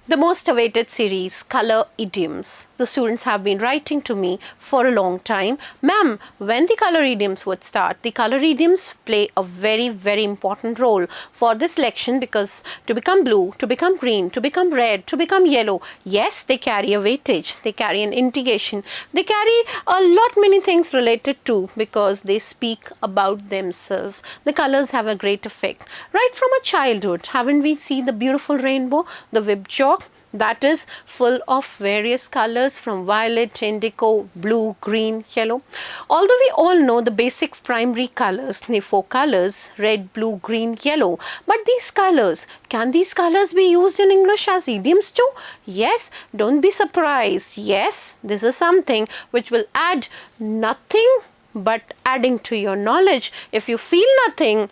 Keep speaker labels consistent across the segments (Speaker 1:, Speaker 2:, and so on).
Speaker 1: The most awaited series, Color Idioms. The students have been writing to me for a long time. Ma'am, when the color idioms would start? The color idioms play a very, very important role for this lection because to become blue, to become green, to become red, to become yellow, yes, they carry a weightage, they carry an integration, they carry a lot many things related to because they speak about themselves. The colors have a great effect. Right from a childhood, haven't we seen the beautiful rainbow, the whipped chalk? That is full of various colors from violet, indigo, blue, green, yellow. Although we all know the basic primary colors, the 4 colors, red, blue, green, yellow. But these colors, can these colors be used in English as idioms too? Yes, don't be surprised. Yes, this is something which will add nothing but adding to your knowledge. If you feel nothing,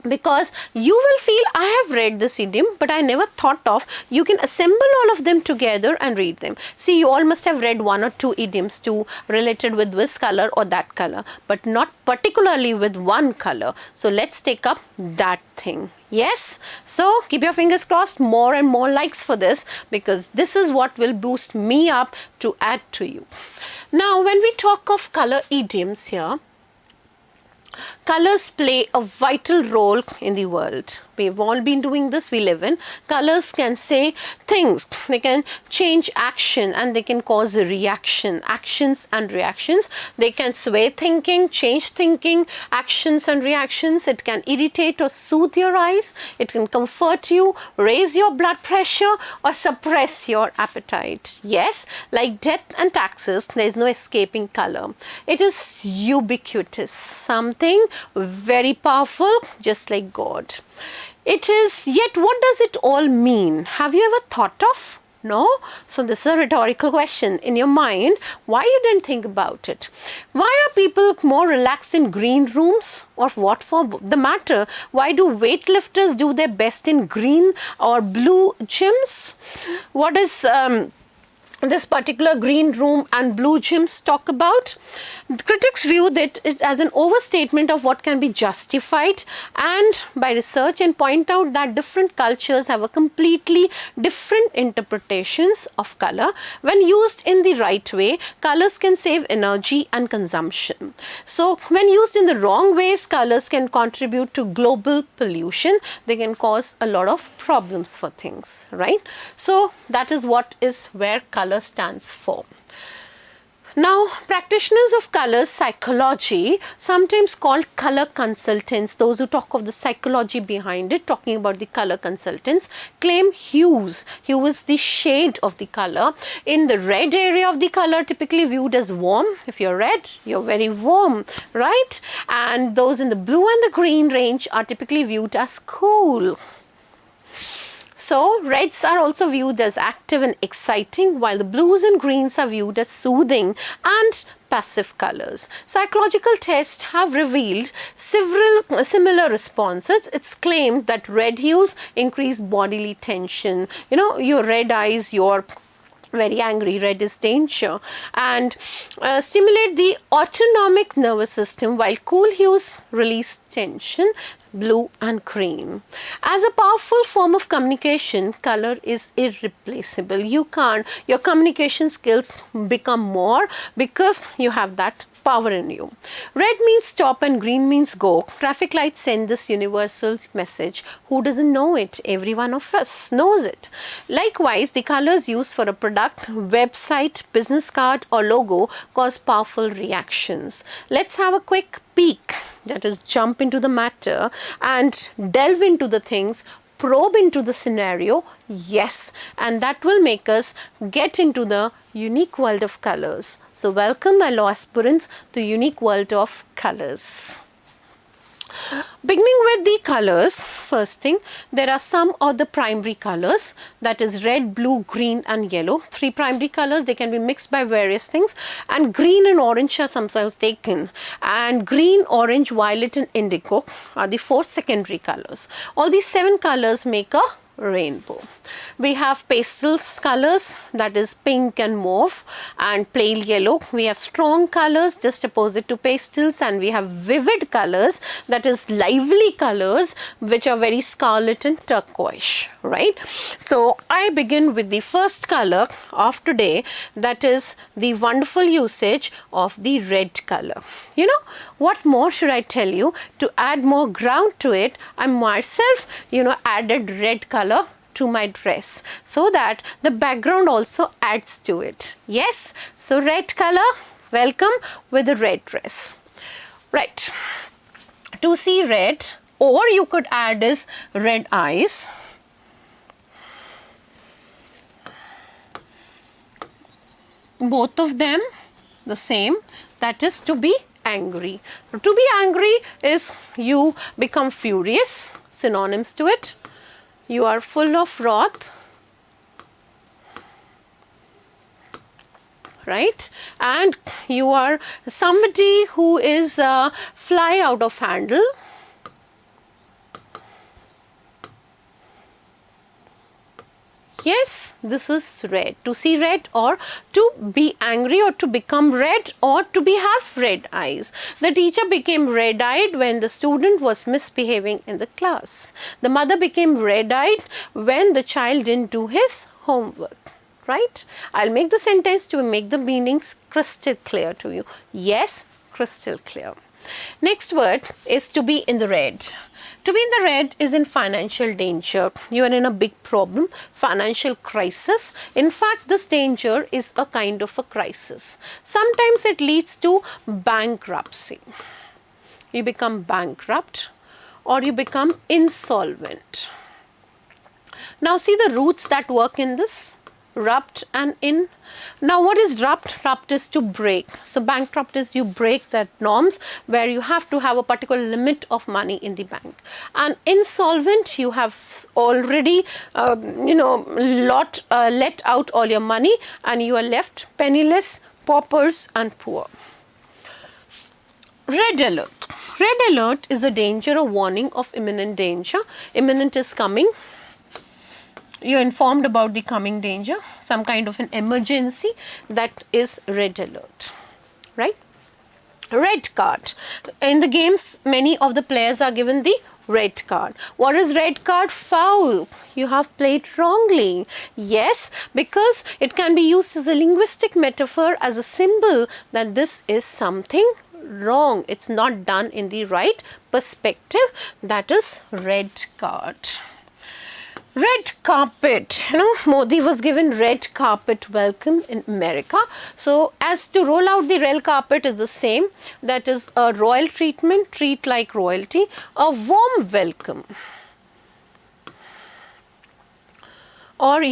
Speaker 1: because you will feel I have read this idiom but I never thought of, you can assemble all of them together and read them. See, you all must have read 1 or 2 idioms too related with this color or that color, but not particularly with one color. So let's take up that thing. Yes, so keep your fingers crossed, more and more likes for this because this is what will boost me up to add to you. Now when we talk of color idioms here, colors play a vital role in the world. We've all been doing this, we live in. Colors can say things, they can change action and they can cause a reaction, actions and reactions. They can sway thinking, change thinking, actions and reactions. It can irritate or soothe your eyes. It can comfort you, raise your blood pressure or suppress your appetite. Yes, like death and taxes, there is no escaping color. It is ubiquitous, something very powerful, just like God. It is, yet what does it all mean? Have you ever thought of? No? So this is a rhetorical question in your mind. Why you didn't think about it? Why are people more relaxed in green rooms? Or what for the matter? Why do weightlifters do their best in green or blue gyms? What is this particular green room and blue gyms talk about? The critics view that it as an overstatement of what can be justified and by research and point out that different cultures have a completely different interpretations of color. When used in the right way, colors can save energy and consumption. So when used in the wrong ways, colors can contribute to global pollution. They can cause a lot of problems for things, right? So that is what is where color stands for. Now, practitioners of color psychology, sometimes called color consultants, those who talk of the psychology behind it, talking about the color consultants, claim hues. Hue is the shade of the color. In the red area of the color, typically viewed as warm. If you're red, you're very warm, right? And those in the blue and the green range are typically viewed as cool. So, reds are also viewed as active and exciting, while the blues and greens are viewed as soothing and passive colors. Psychological tests have revealed several similar responses. It's claimed that red hues increase bodily tension. You know, your red eyes, your very angry, red is danger, and stimulate the autonomic nervous system, while cool hues release tension, blue and green. As a powerful form of communication, color is irreplaceable. You can't, your communication skills become more because you have that power in you. Red means stop and green means go. Traffic lights send this universal message. Who doesn't know it? Every one of us knows it. Likewise, the colors used for a product, website, business card or logo cause powerful reactions. Let's have a quick peek, that is jump into the matter and delve into the things, probe into the scenario, yes, and that will make us get into the unique world of colors. So welcome my law aspirants to unique world of colors. Beginning with the colors, first thing, there are some of the primary colors, that is red, blue, green and yellow. 3 primary colors, they can be mixed by various things, and green and orange are sometimes taken, and green, orange, violet and indigo are the 4 secondary colors. All these 7 colors make a rainbow. We have pastel colors, that is pink and mauve, and pale yellow. We have strong colors just opposite to pastels, and we have vivid colors, that is lively colors, which are very scarlet and turquoise, right? So I begin with the first color of today, that is the wonderful usage of the red color. You know, what more should I tell you? To add more ground to it, I myself, added red color to my dress, so that the background also adds to it. Yes, so red color, welcome with a red dress. Right, to see red, or you could add is red eyes. Both of them the same, that is to be angry. To be angry is you become furious, synonyms to it. You are full of wrath, right? And you are somebody who is fly out of handle. Yes, this is red. To see red, or to be angry, or to become red, or to have red eyes. The teacher became red-eyed when the student was misbehaving in the class. The mother became red-eyed when the child didn't do his homework. Right? I'll make the sentence to make the meanings crystal clear to you. Yes, crystal clear. Next word is to be in the red. To be in the red is in financial danger. You are in a big problem, financial crisis. In fact, this danger is a kind of a crisis. Sometimes it leads to bankruptcy. You become bankrupt, or you become insolvent. Now see the roots that work in this. Rupt and in. Now what is rupt? Rupt is to break. So bankrupt is you break that norms where you have to have a particular limit of money in the bank. And insolvent, you have already let out all your money, and you are left penniless, paupers and poor. Red alert. Red alert is a danger, a warning of imminent danger. Imminent is coming. You're informed about the coming danger, some kind of an emergency, that is red alert, right? Red card. In the games, many of the players are given the red card. What is red card? Foul. You have played wrongly. Yes, because it can be used as a linguistic metaphor, as a symbol that this is something wrong. It's not done in the right perspective. That is red card. Red carpet, Modi was given red carpet welcome in America. So as to roll out the red carpet is the same, that is a royal treatment, treat like royalty, a warm welcome, or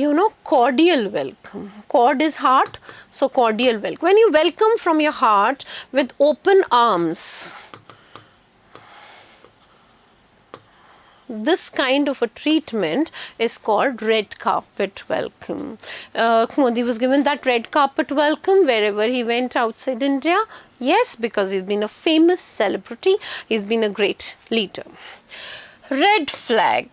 Speaker 1: cordial welcome. Cord is heart, so cordial welcome. When you welcome from your heart with open arms, this kind of a treatment is called red carpet welcome. Modi was given that red carpet welcome wherever he went outside India. Yes, because he's been a famous celebrity. He's been a great leader. Red flag.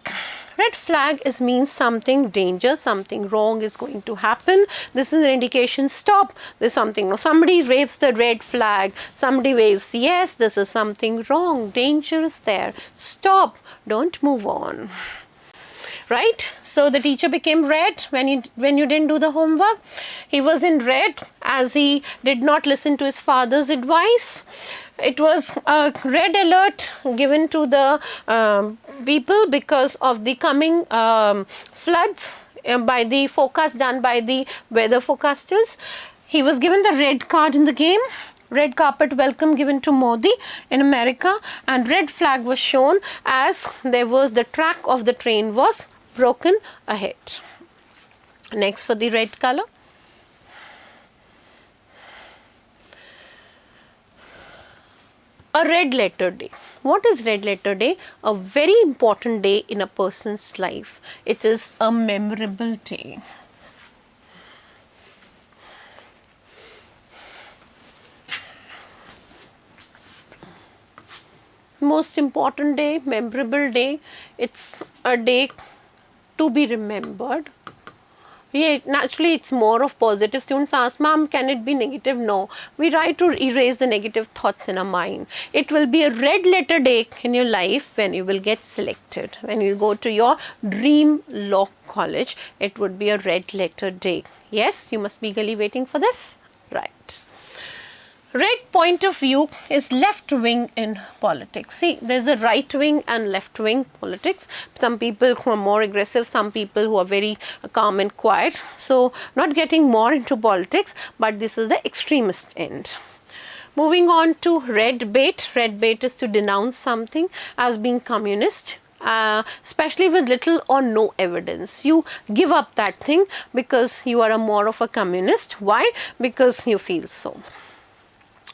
Speaker 1: Red flag means something danger, something wrong is going to happen. This is an indication, stop, there's something. No, somebody waves the red flag, somebody waves, yes, this is something wrong, danger is there, stop, don't move on. Right? So the teacher became red when you didn't do the homework. He was in red as he did not listen to his father's advice. It was a red alert given to the people because of the coming floods by the forecast done by the weather forecasters. He was given the red card in the game. Red carpet welcome given to Modi in America, and red flag was shown as there was the track of the train was broken ahead. Next for the red color. A red letter day. What is red letter day? A very important day in a person's life. It is a memorable day. Most important day, memorable day. It's a day to be remembered. Yeah, naturally it's more of positive. Students ask, ma'am, can it be negative? No. We try to erase the negative thoughts in our mind. It will be a red letter day in your life when you will get selected. When you go to your dream law college, it would be a red letter day. Yes, you must be eagerly waiting for this. Right. Red point of view is left wing in politics. See, there's a right wing and left wing politics. Some people who are more aggressive, some people who are very calm and quiet. So, not getting more into politics, but this is the extremist end. Moving on to red bait. Red bait is to denounce something as being communist. Especially with little or no evidence. You give up that thing because you are more of a communist. Why? Because you feel so.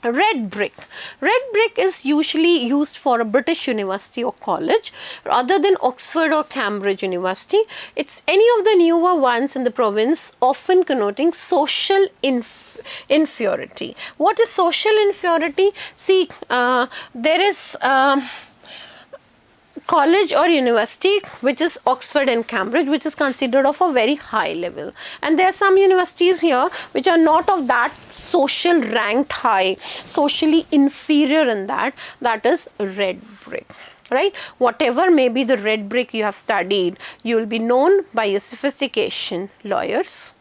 Speaker 1: Red brick. Red brick is usually used for a British university or college rather than Oxford or Cambridge University. It's any of the newer ones in the province, often connoting social inferiority. What is social inferiority? See, there is college or university which is Oxford and Cambridge, which is considered of a very high level, and there are some universities here which are not of that social ranked high, socially inferior in that is red brick. Right, whatever may be the red brick you have studied, you will be known by your sophistication. Lawyers.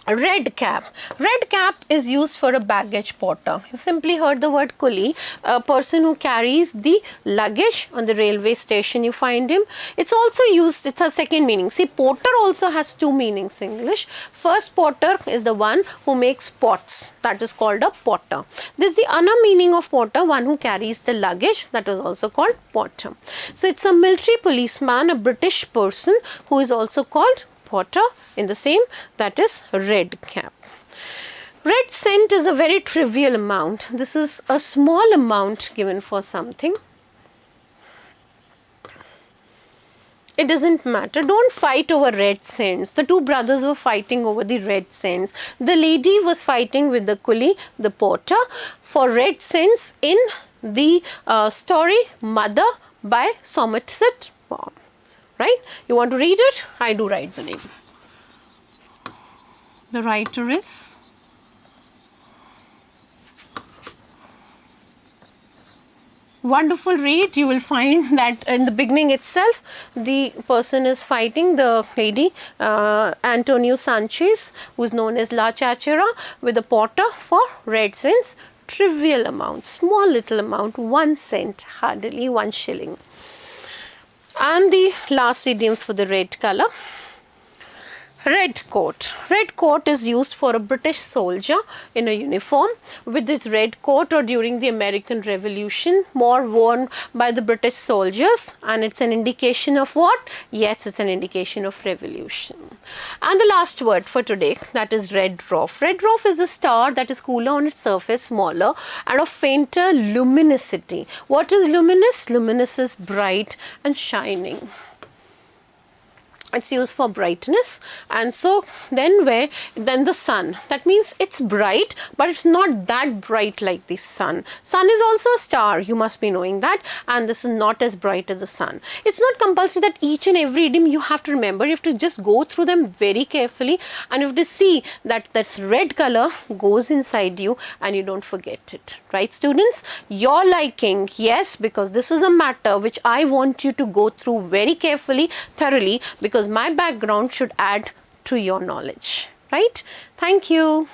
Speaker 1: Red cap. Red cap is used for a baggage porter. You've simply heard the word coolie, a person who carries the luggage on the railway station. You find him. It's also used, it's a second meaning. See, porter also has two meanings in English. First, porter is the one who makes pots. That is called a porter. This is the other meaning of porter, one who carries the luggage. That is also called porter. So, it's a military policeman, a British person who is also called porter in the same, that is red cap. Red cent is a very trivial amount. This is a small amount given for something. It doesn't matter. Don't fight over red cents. The two brothers were fighting over the red cents. The lady was fighting with the coolie, the porter, for red cents in the story Mother by Somerset Maugham. Right? You want to read it? I do write the name. The writer is wonderful read. You will find that in the beginning itself, the person is fighting, the lady, Antonio Sanchez, who is known as La Chachera, with the porter for red cents. Trivial amount, small little amount, 1 cent, hardly 1 shilling. And the last idioms for the red color. Red coat. Red coat is used for a British soldier in a uniform with this red coat, or during the American Revolution, more worn by the British soldiers, and it's an indication of what? Yes, it's an indication of revolution. And the last word for today, that is red dwarf. Red dwarf is a star that is cooler on its surface, smaller, and of fainter luminosity. What is luminous? Luminous is bright and shining. It's used for brightness, and so then the sun, that means it's bright, but it's not that bright like the sun. Sun is also a star, you must be knowing that, and this is not as bright as the sun. It's not compulsory that each and every idiom you have to remember. You have to just go through them very carefully, and you have to see that this red color goes inside you and you don't forget it. Right, students? Your liking, yes, because this is a matter which I want you to go through very carefully, thoroughly, because my background should add to your knowledge. Right? Thank you.